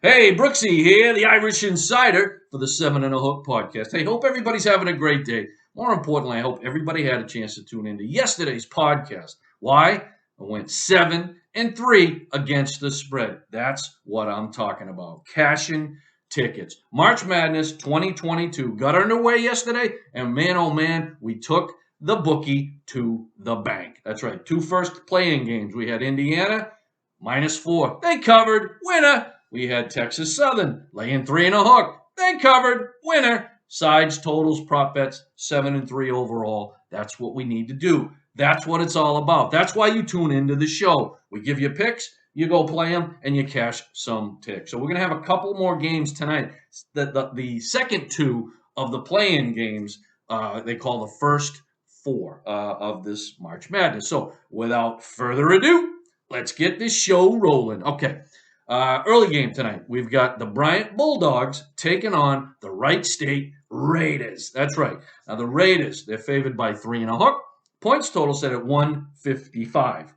Hey, Brooksie here, the Irish Insider for the 7 and a Hook podcast. Hey, hope everybody's having a great day. More importantly, I hope everybody had a chance to tune into yesterday's podcast. Why? I went 7-3 against the spread. That's what I'm talking about. Cashing tickets. March Madness 2022 got underway yesterday, and man, oh man, we took the bookie to the bank. That's right. Two first playing games. We had Indiana -4. They covered. Winner. We had Texas Southern laying 3 and a hook. They covered. Winner. Sides, totals, prop bets, 7-3 overall. That's what we need to do. That's what it's all about. That's why you tune into the show. We give you picks, you go play them, and you cash some ticks. So we're going to have a couple more games tonight. The second two of the play-in games, they call the first four of this March Madness. So without further ado, let's get this show rolling. Okay. Early game tonight. We've got the Bryant Bulldogs taking on the Wright State Raiders. That's right. Now, the Raiders, they're favored by 3 and a hook. Points total set at 155.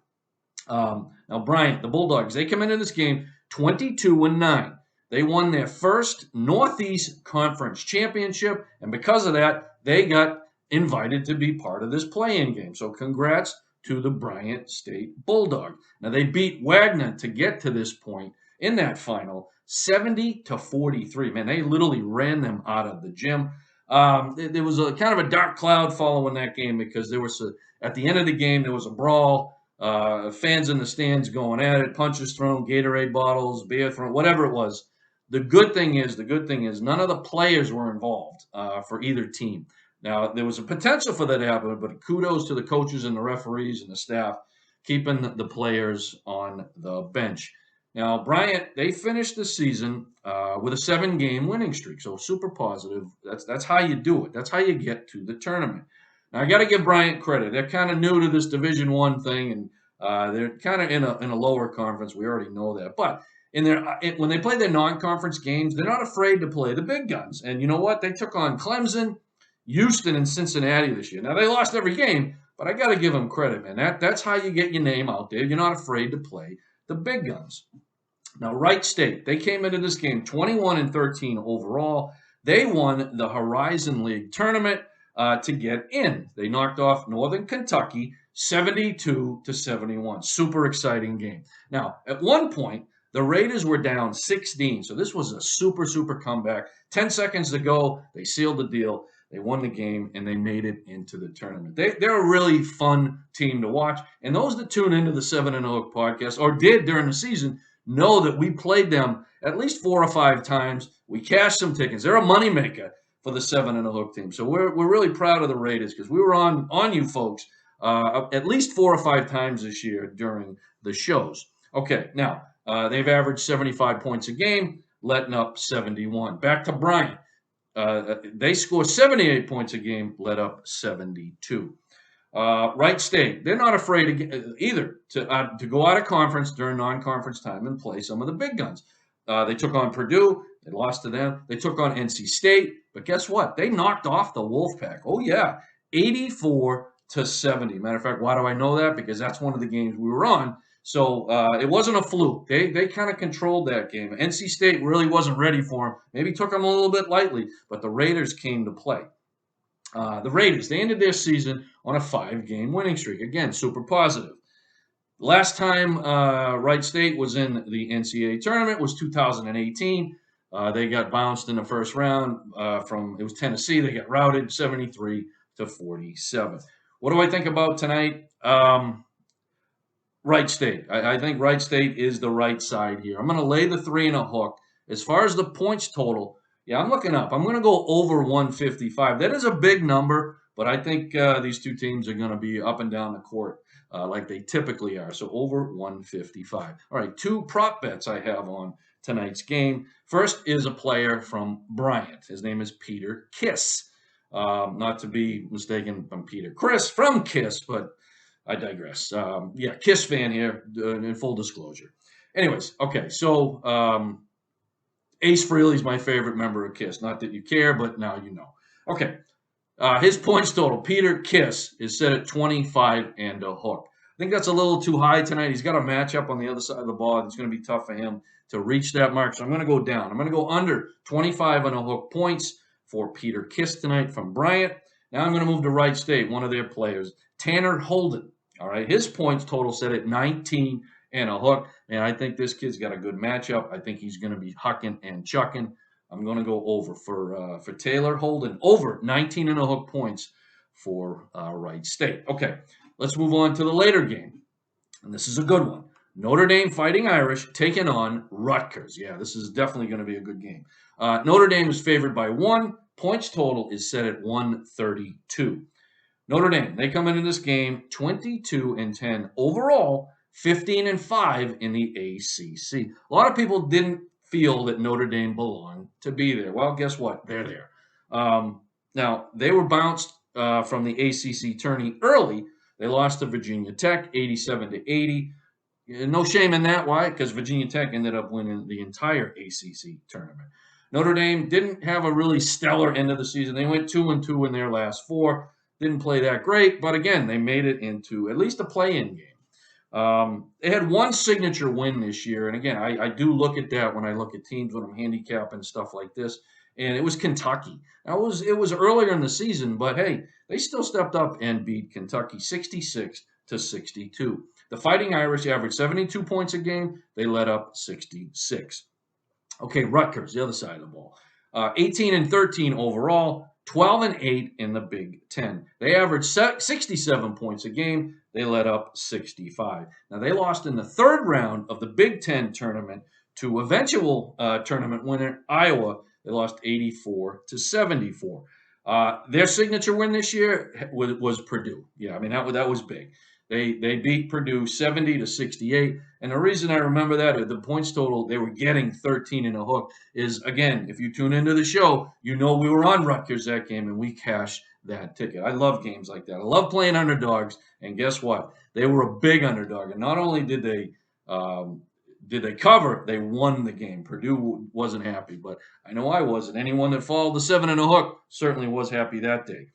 Now, Bryant, the Bulldogs, they come into this game 22-9. They won their first Northeast Conference championship, and because of that, they got invited to be part of this play-in game. So congrats to the Bryant State Bulldog. Now, they beat Wagner to get to this point in that final, 70-43. Man, they literally ran them out of the gym. There was a kind of a dark cloud following that game because there was at the end of the game, there was a brawl, fans in the stands going at it, punches thrown, Gatorade bottles, beer thrown, whatever it was. The good thing is, none of the players were involved for either team. Now, there was a potential for that to happen, but kudos to the coaches and the referees and the staff keeping the players on the bench. Now, Bryant, they finished the season with a 7-game winning streak, so super positive. That's how you do it. That's how you get to the tournament. Now, I got to give Bryant credit. They're kind of new to this Division I thing, and they're kind of in a lower conference. We already know that. But when they play their non-conference games, they're not afraid to play the big guns. And you know what? They took on Clemson, Houston, and Cincinnati this year. Now, they lost every game, but I got to give them credit, man. That's how you get your name out there. You're not afraid to play the big guns. Now, Wright State, they came into this game 21-13 overall. They won the Horizon League tournament to get in. They knocked off Northern Kentucky 72-71. Super exciting game. Now, at one point, the Raiders were down 16, so this was a super, super comeback. 10 seconds to go, they sealed the deal. They won the game, and they made it into the tournament. They're a really fun team to watch. And those that tune into the 7 and Hook podcast, or did during the season, know that we played them at least 4 or 5 times. We cashed some tickets. They're a moneymaker for the 7 and Hook team. So we're really proud of the Raiders because we were on you folks at least 4 or 5 times this year during the shows. Okay, now they've averaged 75 points a game, letting up 71. Back to Bryant. They score 78 points a game, let up 72. Wright State, they're not afraid either to go out of conference during non-conference time and play some of the big guns. They took on Purdue. They lost to them. They took on NC State. But guess what? They knocked off the Wolfpack. Oh, yeah, 84-70. Matter of fact, why do I know that? Because that's one of the games we were on. So it wasn't a fluke. They kind of controlled that game. NC State really wasn't ready for them. Maybe took them a little bit lightly, but the Raiders came to play. The Raiders, they ended their season on a 5-game winning streak. Again, super positive. Last time Wright State was in the NCAA tournament was 2018. They got bounced in the first round it was Tennessee. They got routed 73-47. What do I think about tonight? Wright State. I think Wright State is the right side here. I'm going to lay the 3 and a hook. As far as the points total, yeah, I'm looking up. I'm going to go over 155. That is a big number, but I think these two teams are going to be up and down the court like they typically are. So over 155. All right, 2 prop bets I have on tonight's game. First is a player from Bryant. His name is Peter Kiss. Not to be mistaken from Peter Chris from Kiss, but I digress. Yeah, Kiss fan here, in full disclosure. Anyways, okay, so Ace Frehley's my favorite member of Kiss. Not that you care, but now you know. Okay, his points total, Peter Kiss, is set at 25 and a hook. I think that's a little too high tonight. He's got a matchup on the other side of the ball. It's going to be tough for him to reach that mark. So I'm going to go down. I'm going to go under 25.5 points for Peter Kiss tonight from Bryant. Now I'm going to move to Wright State, one of their players, Tanner Holden. All right, his points total set at 19 and a hook. And I think this kid's got a good matchup. I think he's going to be hucking and chucking. I'm going to go over for Taylor Holden, over 19 and a hook points for Wright State. Okay, let's move on to the later game. And this is a good one. Notre Dame Fighting Irish taking on Rutgers. Yeah, this is definitely going to be a good game. Notre Dame is favored by 1. Points total is set at 132. Notre Dame, they come into this game 22-10 overall, 15-5 in the ACC. A lot of people didn't feel that Notre Dame belonged to be there. Well, guess what? They're there. Now, they were bounced from the ACC tourney early. They lost to Virginia Tech 87-80. No shame in that. Why? Because Virginia Tech ended up winning the entire ACC tournament. Notre Dame didn't have a really stellar end of the season. They went 2-2 in their last 4. Didn't play that great, but again, they made it into at least a play-in game. They had one signature win this year, and again, I do look at that when I look at teams when I'm handicapping stuff like this, and it was Kentucky. Now, it was earlier in the season, but hey, they still stepped up and beat Kentucky 66-62. The Fighting Irish averaged 72 points a game. They let up 66. Okay, Rutgers, the other side of the ball. 18-13 overall, 12-8 in the Big Ten. They averaged 67 points a game. They let up 65. Now, they lost in the third round of the Big Ten tournament to eventual tournament winner Iowa. They lost 84-74. Their signature win this year was Purdue. Yeah, I mean, that was big. They beat Purdue 70-68. And the reason I remember that, the points total, they were getting 13 and a hook, is, again, if you tune into the show, you know we were on Rutgers that game, and we cashed that ticket. I love games like that. I love playing underdogs, and guess what? They were a big underdog. And not only did they cover, they won the game. Purdue wasn't happy, but I know I wasn't. Anyone that followed the 7 and a hook certainly was happy that day.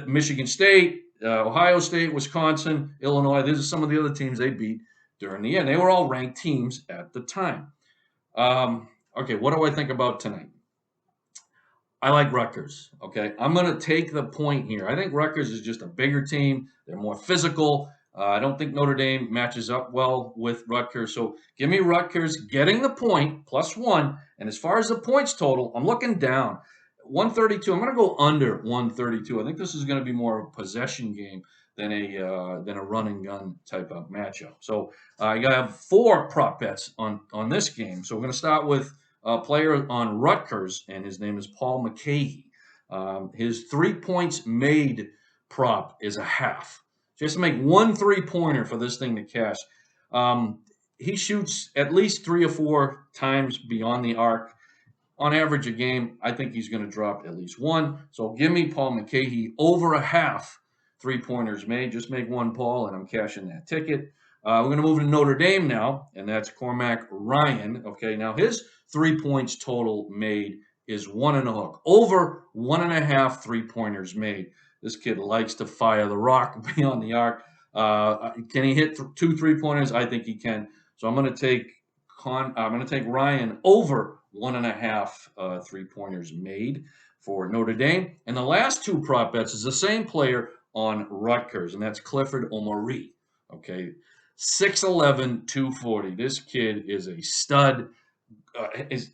Michigan State, Ohio State, Wisconsin, Illinois, these are some of the other teams they beat during the end. They were all ranked teams at the time. Okay, what do I think about tonight? I like Rutgers, okay? I'm going to take the point here. I think Rutgers is just a bigger team. They're more physical. I don't think Notre Dame matches up well with Rutgers. So give me Rutgers getting the point, +1. And as far as the points total, I'm looking down. 132. I'm going to go under 132. I think this is going to be more of a possession game than a run and gun type of matchup. So I have 4 prop bets on this game. So we're going to start with a player on Rutgers, and his name is Paul McCahey. His 3 points made prop is a half. Just to make 1 3-pointer for this thing to cash. He shoots at least 3 or 4 times beyond the arc. On average a game, I think he's going to drop at least 1. So give me Paul McCahey over a half 3-pointers made. Just make 1, Paul, and I'm cashing that ticket. We're going to move to Notre Dame now, and that's Cormac Ryan. Okay, now his 3 points total made is 1 and a hook. Over 1.5 3-pointers made. This kid likes to fire the rock beyond the arc. Can he hit 2 3-pointers? I think he can. So I'm going to take Ryan over 1.5 3-pointers made for Notre Dame. And the last 2 prop bets is the same player on Rutgers, and that's Clifford Omari. Okay, 6'11", 240. This kid is a stud.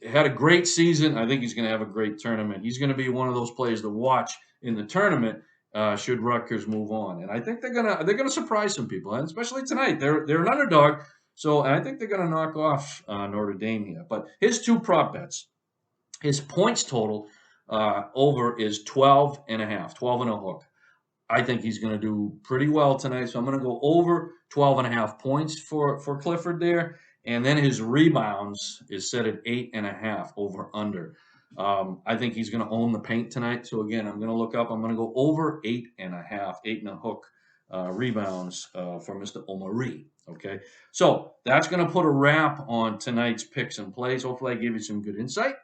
Had a great season. I think he's going to have a great tournament. He's going to be one of those players to watch in the tournament should Rutgers move on. And I think they're gonna surprise some people, and especially tonight. They're an underdog. So I think they're going to knock off Notre Dame here. But his 2 prop bets, his points total over is 12.5, 12 and a hook. I think he's going to do pretty well tonight. So I'm going to go over 12.5 points for Clifford there. And then his rebounds is set at 8.5 over under. I think he's going to own the paint tonight. So again, I'm going to look up. I'm going to go over 8.5, 8 and a hook rebounds for Mr. Omari. Okay, so that's going to put a wrap on tonight's picks and plays. Hopefully I gave you some good insight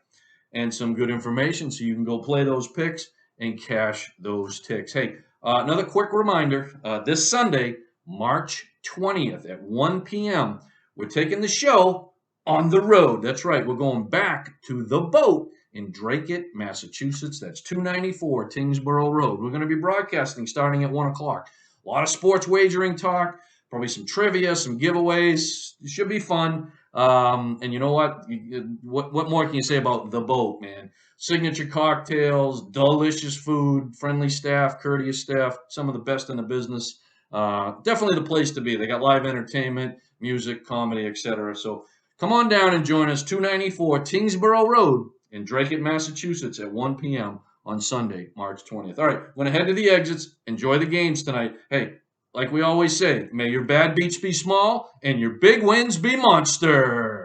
and some good information so you can go play those picks and cash those ticks. Hey, another quick reminder, this Sunday, March 20th at 1 p.m., we're taking the show on the road. That's right. We're going back to the boat in Dracut, Massachusetts. That's 294 Tingsboro Road. We're going to be broadcasting starting at 1 o'clock. A lot of sports wagering talk, probably some trivia, some giveaways. It should be fun. And you know what? What more can you say about the boat, man? Signature cocktails, delicious food, friendly staff, courteous staff, some of the best in the business. Definitely the place to be. They got live entertainment, music, comedy, etc. So come on down and join us, 294 Tingsboro Road in Dracut, Massachusetts at 1 p.m. on Sunday, March 20th. All right, I'm going to head to the exits. Enjoy the games tonight. Hey, like we always say, may your bad beats be small and your big wins be monster.